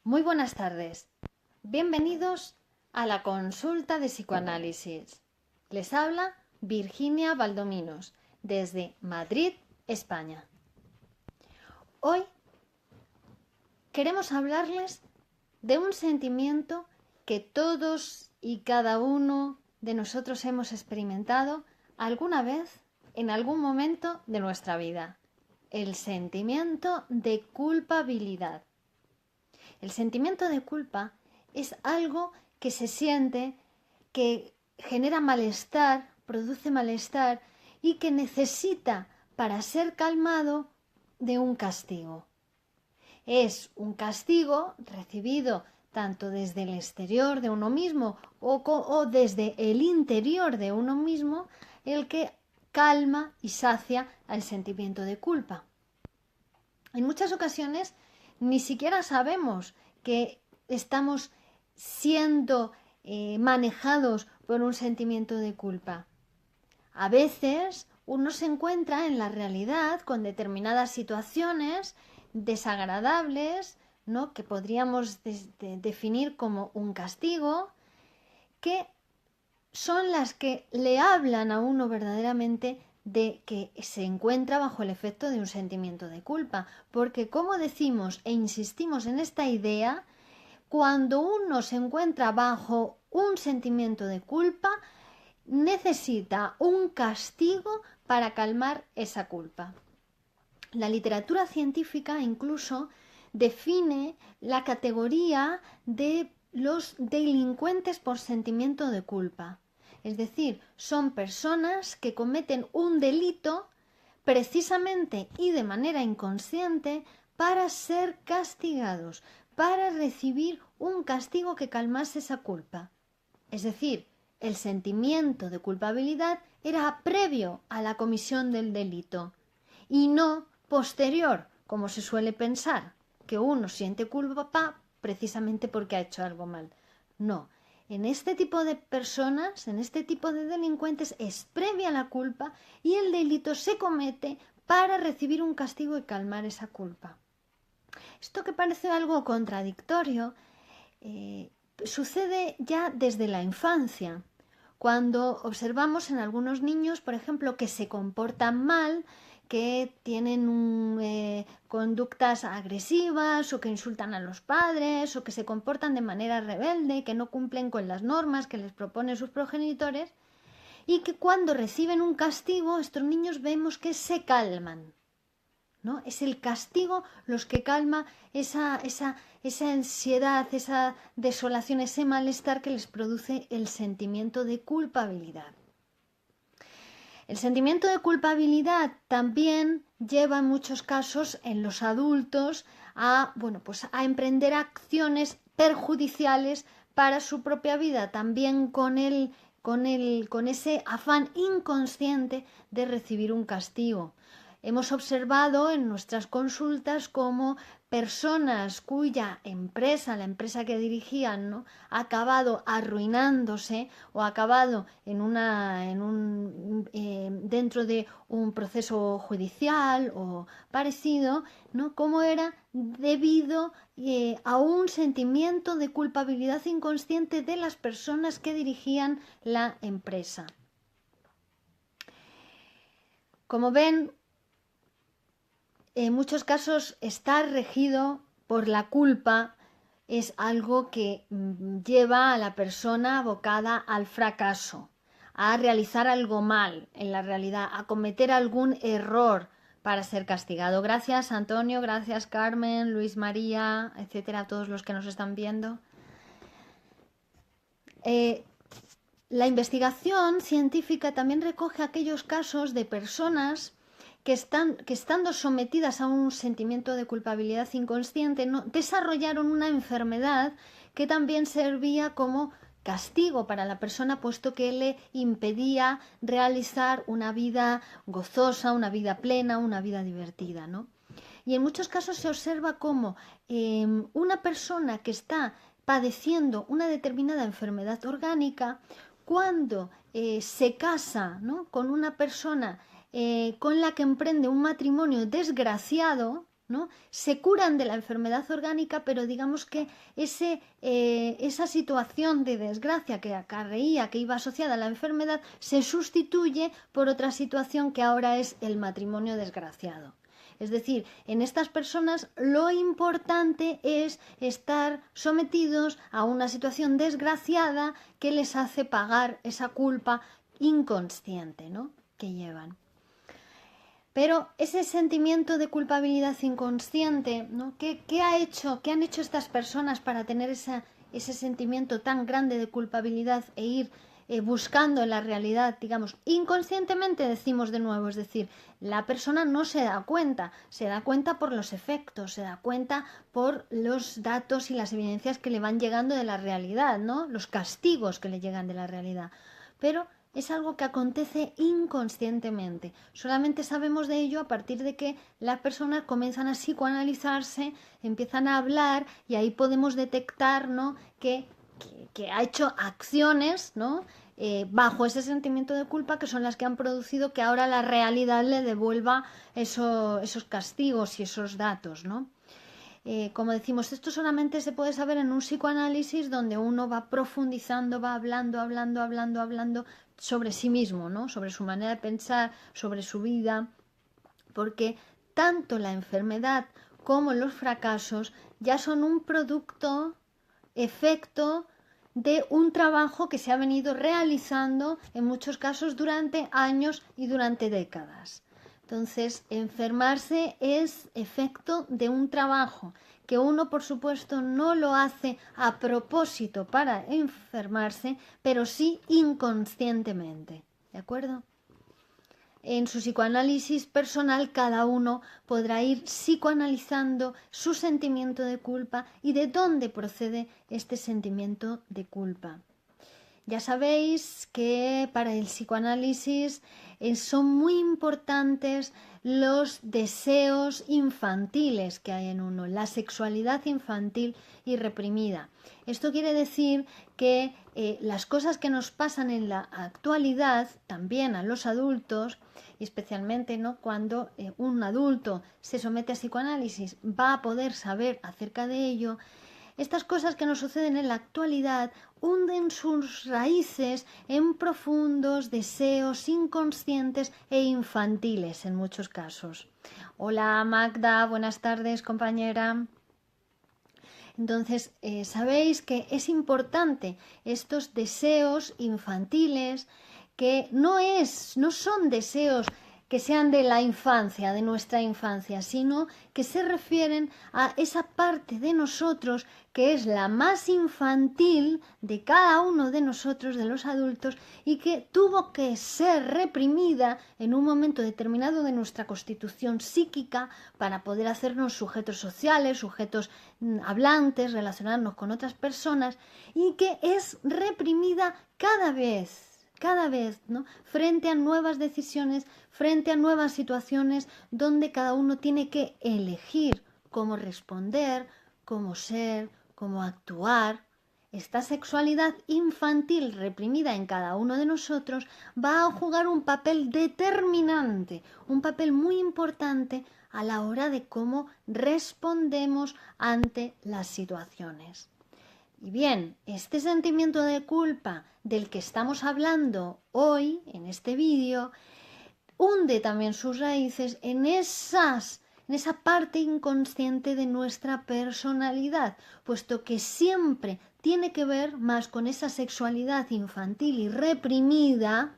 Muy buenas tardes. Bienvenidos a la consulta de psicoanálisis. Les habla Virginia Valdominos desde Madrid, España. Hoy queremos hablarles de un sentimiento que todos y cada uno de nosotros hemos experimentado alguna vez en algún momento de nuestra vida. El sentimiento de culpabilidad. El sentimiento de culpa es algo que se siente, que genera malestar, produce malestar y que necesita, para ser calmado, de un castigo. Es un castigo recibido tanto desde el exterior de uno mismo o desde el interior de uno mismo, el que calma y sacia al sentimiento de culpa. En muchas ocasiones ni siquiera sabemos que estamos siendo manejados por un sentimiento de culpa. A veces uno se encuentra en la realidad con determinadas situaciones desagradables, ¿no?, que podríamos definir como un castigo, que son las que le hablan a uno verdaderamente de que se encuentra bajo el efecto de un sentimiento de culpa, porque como decimos e insistimos en esta idea, cuando uno se encuentra bajo un sentimiento de culpa, necesita un castigo para calmar esa culpa. La literatura científica incluso define la categoría de los delincuentes por sentimiento de culpa. Es decir, son personas que cometen un delito precisamente y de manera inconsciente para ser castigados, para recibir un castigo que calmase esa culpa. Es decir, el sentimiento de culpabilidad era previo a la comisión del delito y no posterior, como se suele pensar, que uno siente culpa precisamente porque ha hecho algo mal. No. En este tipo de personas, en este tipo de delincuentes, es previa la culpa y el delito se comete para recibir un castigo y calmar esa culpa. Esto, que parece algo contradictorio, sucede ya desde la infancia, cuando observamos en algunos niños, por ejemplo, que se comportan mal, que tienen conductas agresivas o que insultan a los padres o que se comportan de manera rebelde, que no cumplen con las normas que les proponen sus progenitores, y que cuando reciben un castigo estos niños vemos que se calman, ¿no? Es el castigo los que calma esa ansiedad, esa desolación, ese malestar que les produce el sentimiento de culpabilidad. El sentimiento de culpabilidad también lleva en muchos casos en los adultos a emprender acciones perjudiciales para su propia vida, también con ese afán inconsciente de recibir un castigo. Hemos observado en nuestras consultas cómo personas cuya empresa, la empresa que dirigían, ¿no?, ha acabado arruinándose o ha acabado dentro de un proceso judicial o parecido, ¿no?, cómo era debido a un sentimiento de culpabilidad inconsciente de las personas que dirigían la empresa. Como ven, en muchos casos estar regido por la culpa es algo que lleva a la persona abocada al fracaso, a realizar algo mal en la realidad, a cometer algún error para ser castigado. Gracias, Antonio, gracias, Carmen, Luis María, etcétera, a todos los que nos están viendo. La investigación científica también recoge aquellos casos de personas que estando sometidas a un sentimiento de culpabilidad inconsciente, desarrollaron una enfermedad que también servía como castigo para la persona, puesto que le impedía realizar una vida gozosa, una vida plena, una vida divertida, ¿no? Y en muchos casos se observa cómo una persona que está padeciendo una determinada enfermedad orgánica, cuando se casa, ¿no?, con una persona con la que emprende un matrimonio desgraciado, ¿no? Se curan de la enfermedad orgánica, pero digamos que esa situación de desgracia que acarreía, que iba asociada a la enfermedad, se sustituye por otra situación que ahora es el matrimonio desgraciado. Es decir, en estas personas lo importante es estar sometidos a una situación desgraciada que les hace pagar esa culpa inconsciente, ¿no?, que llevan. Pero ese sentimiento de culpabilidad inconsciente, ¿no?, ¿Qué han hecho estas personas para tener ese sentimiento tan grande de culpabilidad e ir buscando en la realidad, digamos, inconscientemente, decimos de nuevo? Es decir, la persona no se da cuenta por los efectos, se da cuenta por los datos y las evidencias que le van llegando de la realidad, ¿no?, los castigos que le llegan de la realidad. Pero es algo que acontece inconscientemente. Solamente sabemos de ello a partir de que las personas comienzan a psicoanalizarse, empiezan a hablar, y ahí podemos detectar, ¿no?, que ha hecho acciones, ¿no?, bajo ese sentimiento de culpa, que son las que han producido que ahora la realidad le devuelva esos castigos y esos datos, ¿no? Como decimos, esto solamente se puede saber en un psicoanálisis donde uno va profundizando, va hablando sobre sí mismo, ¿no?, sobre su manera de pensar, sobre su vida, porque tanto la enfermedad como los fracasos ya son un producto, efecto de un trabajo que se ha venido realizando en muchos casos durante años y durante décadas. Entonces, enfermarse es efecto de un trabajo que uno, por supuesto, no lo hace a propósito para enfermarse, pero sí inconscientemente. ¿De acuerdo? En su psicoanálisis personal, cada uno podrá ir psicoanalizando su sentimiento de culpa y de dónde procede este sentimiento de culpa. Ya sabéis que para el psicoanálisis son muy importantes los deseos infantiles que hay en uno, la sexualidad infantil y reprimida. Esto quiere decir que las cosas que nos pasan en la actualidad, también a los adultos, y especialmente, ¿no?, cuando un adulto se somete a psicoanálisis, va a poder saber acerca de ello. Estas cosas que nos suceden en la actualidad hunden sus raíces en profundos deseos inconscientes e infantiles en muchos casos. Hola Magda, buenas tardes, compañera. Entonces, sabéis que es importante estos deseos infantiles, que no son deseos que sean de la infancia, de nuestra infancia, sino que se refieren a esa parte de nosotros que es la más infantil de cada uno de nosotros, de los adultos, y que tuvo que ser reprimida en un momento determinado de nuestra constitución psíquica para poder hacernos sujetos sociales, sujetos hablantes, relacionarnos con otras personas, y que es reprimida cada vez, ¿no?, frente a nuevas decisiones, frente a nuevas situaciones donde cada uno tiene que elegir cómo responder, cómo ser, cómo actuar. Esta sexualidad infantil reprimida en cada uno de nosotros va a jugar un papel determinante, un papel muy importante a la hora de cómo respondemos ante las situaciones. Y bien, este sentimiento de culpa del que estamos hablando hoy en este vídeo hunde también sus raíces en esa parte inconsciente de nuestra personalidad, puesto que siempre tiene que ver más con esa sexualidad infantil y reprimida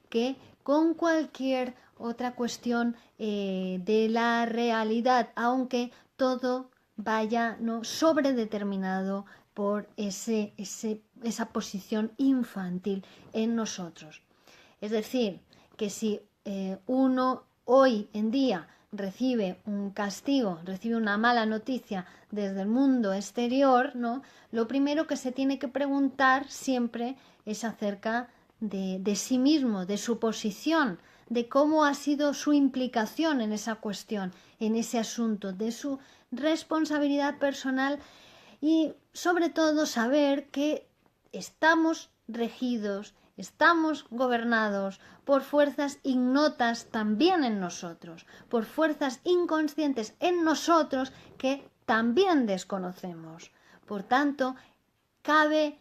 que con cualquier otra cuestión de la realidad, aunque todo vaya, ¿no?, sobredeterminado por esa posición infantil en nosotros. Es decir, que si uno hoy en día recibe un castigo, recibe una mala noticia desde el mundo exterior, ¿no?, lo primero que se tiene que preguntar siempre es acerca de sí mismo, de su posición, de cómo ha sido su implicación en esa cuestión, en ese asunto, de su responsabilidad personal, y sobre todo saber que estamos regidos estamos gobernados por fuerzas ignotas también en nosotros, por fuerzas inconscientes en nosotros que también desconocemos. Por tanto, cabe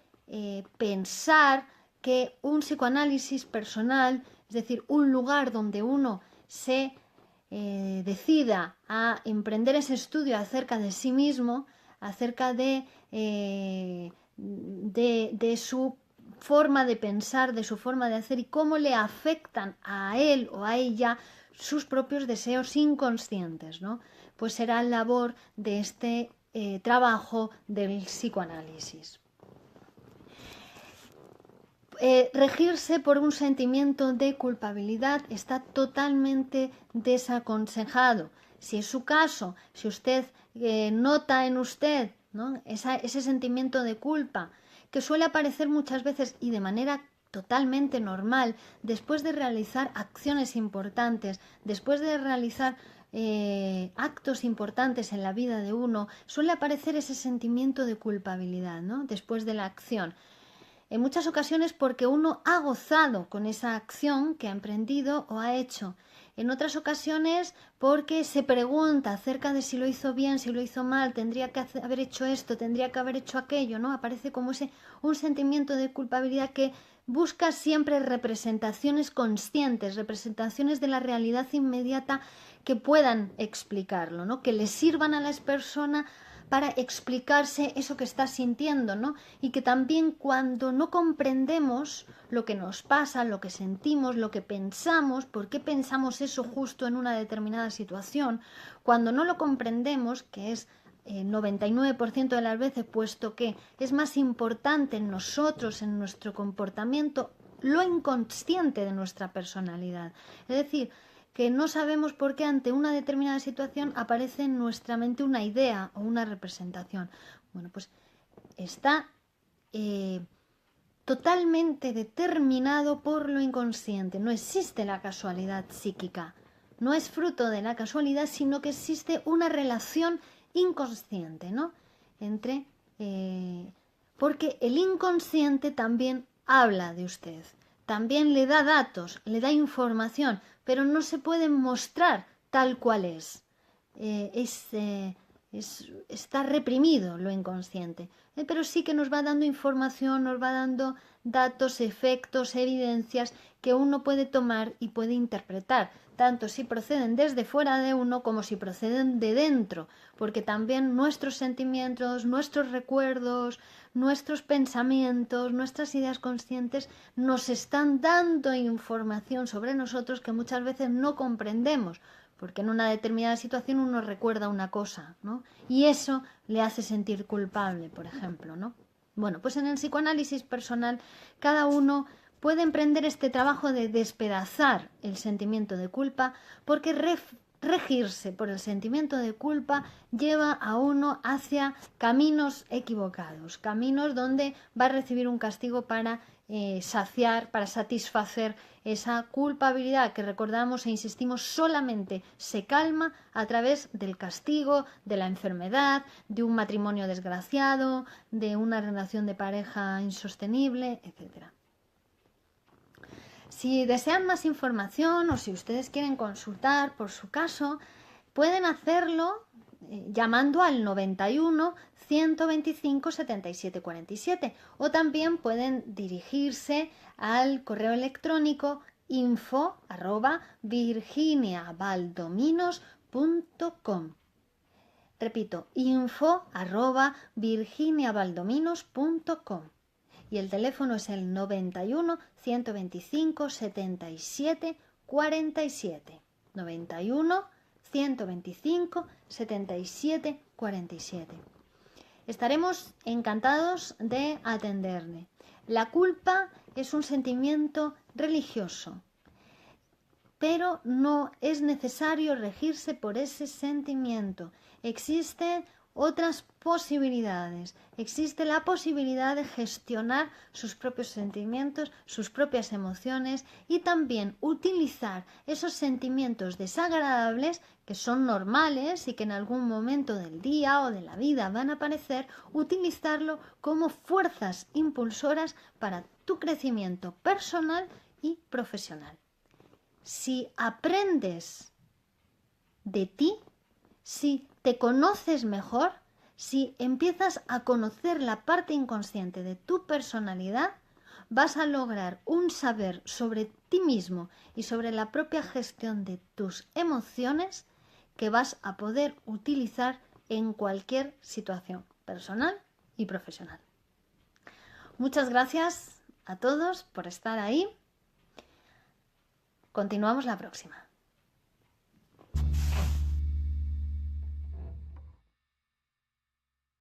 pensar que un psicoanálisis personal, es decir, un lugar donde uno se decida a emprender ese estudio acerca de sí mismo, acerca de su forma de pensar, de su forma de hacer y cómo le afectan a él o a ella sus propios deseos inconscientes, ¿no? Pues será labor de este trabajo del psicoanálisis. Regirse por un sentimiento de culpabilidad está totalmente desaconsejado. Si es su caso, si usted nota en usted, ¿no?, ese sentimiento de culpa, que suele aparecer muchas veces y de manera totalmente normal, después de realizar acciones importantes, después de realizar actos importantes en la vida de uno, suele aparecer ese sentimiento de culpabilidad, ¿no?, después de la acción. En muchas ocasiones porque uno ha gozado con esa acción que ha emprendido o ha hecho. En otras ocasiones porque se pregunta acerca de si lo hizo bien, si lo hizo mal, tendría que haber hecho esto, tendría que haber hecho aquello, ¿no? Aparece como un sentimiento de culpabilidad que busca siempre representaciones conscientes, representaciones de la realidad inmediata que puedan explicarlo, ¿no?, que le sirvan a la persona para explicarse eso que está sintiendo, ¿no? Y que también cuando no comprendemos lo que nos pasa, lo que sentimos, lo que pensamos, por qué pensamos eso justo en una determinada situación, cuando no lo comprendemos, que es 99% de las veces, puesto que es más importante en nosotros, en nuestro comportamiento, lo inconsciente de nuestra personalidad. Es decir, que no sabemos por qué ante una determinada situación aparece en nuestra mente una idea o una representación. Bueno, pues está totalmente determinado por lo inconsciente. No existe la casualidad psíquica. No es fruto de la casualidad, sino que existe una relación inconsciente, ¿no?, entre porque el inconsciente también habla de usted, también le da datos, le da información, pero no se puede mostrar tal cual es. Está reprimido lo inconsciente, pero sí que nos va dando información, nos va dando datos, efectos, evidencias que uno puede tomar y puede interpretar, tanto si proceden desde fuera de uno como si proceden de dentro, porque también nuestros sentimientos, nuestros recuerdos, nuestros pensamientos, nuestras ideas conscientes nos están dando información sobre nosotros que muchas veces no comprendemos, porque en una determinada situación uno recuerda una cosa, ¿no?, y eso le hace sentir culpable, por ejemplo, ¿no? Bueno, pues en el psicoanálisis personal cada uno puede emprender este trabajo de despedazar el sentimiento de culpa, porque regirse por el sentimiento de culpa lleva a uno hacia caminos equivocados, caminos donde va a recibir un castigo para saciar, para satisfacer esa culpabilidad que, recordamos e insistimos, solamente se calma a través del castigo, de la enfermedad, de un matrimonio desgraciado, de una relación de pareja insostenible, etc. Si desean más información o si ustedes quieren consultar por su caso, pueden hacerlo llamando al 91 125 77 47 o también pueden dirigirse al correo electrónico info@virginiabaldominos.com. Repito, info@virginiabaldominos.com. Y el teléfono es el 91 125 77 47. 91 125 77 47. Estaremos encantados de atenderle. La culpa es un sentimiento religioso, pero no es necesario regirse por ese sentimiento. Existe otras posibilidades. Existe la posibilidad de gestionar sus propios sentimientos, sus propias emociones y también utilizar esos sentimientos desagradables que son normales y que en algún momento del día o de la vida van a aparecer, utilizarlo como fuerzas impulsoras para tu crecimiento personal y profesional. Si aprendes de ti, si te conoces mejor, si empiezas a conocer la parte inconsciente de tu personalidad, vas a lograr un saber sobre ti mismo y sobre la propia gestión de tus emociones que vas a poder utilizar en cualquier situación personal y profesional. Muchas gracias a todos por estar ahí. Continuamos la próxima.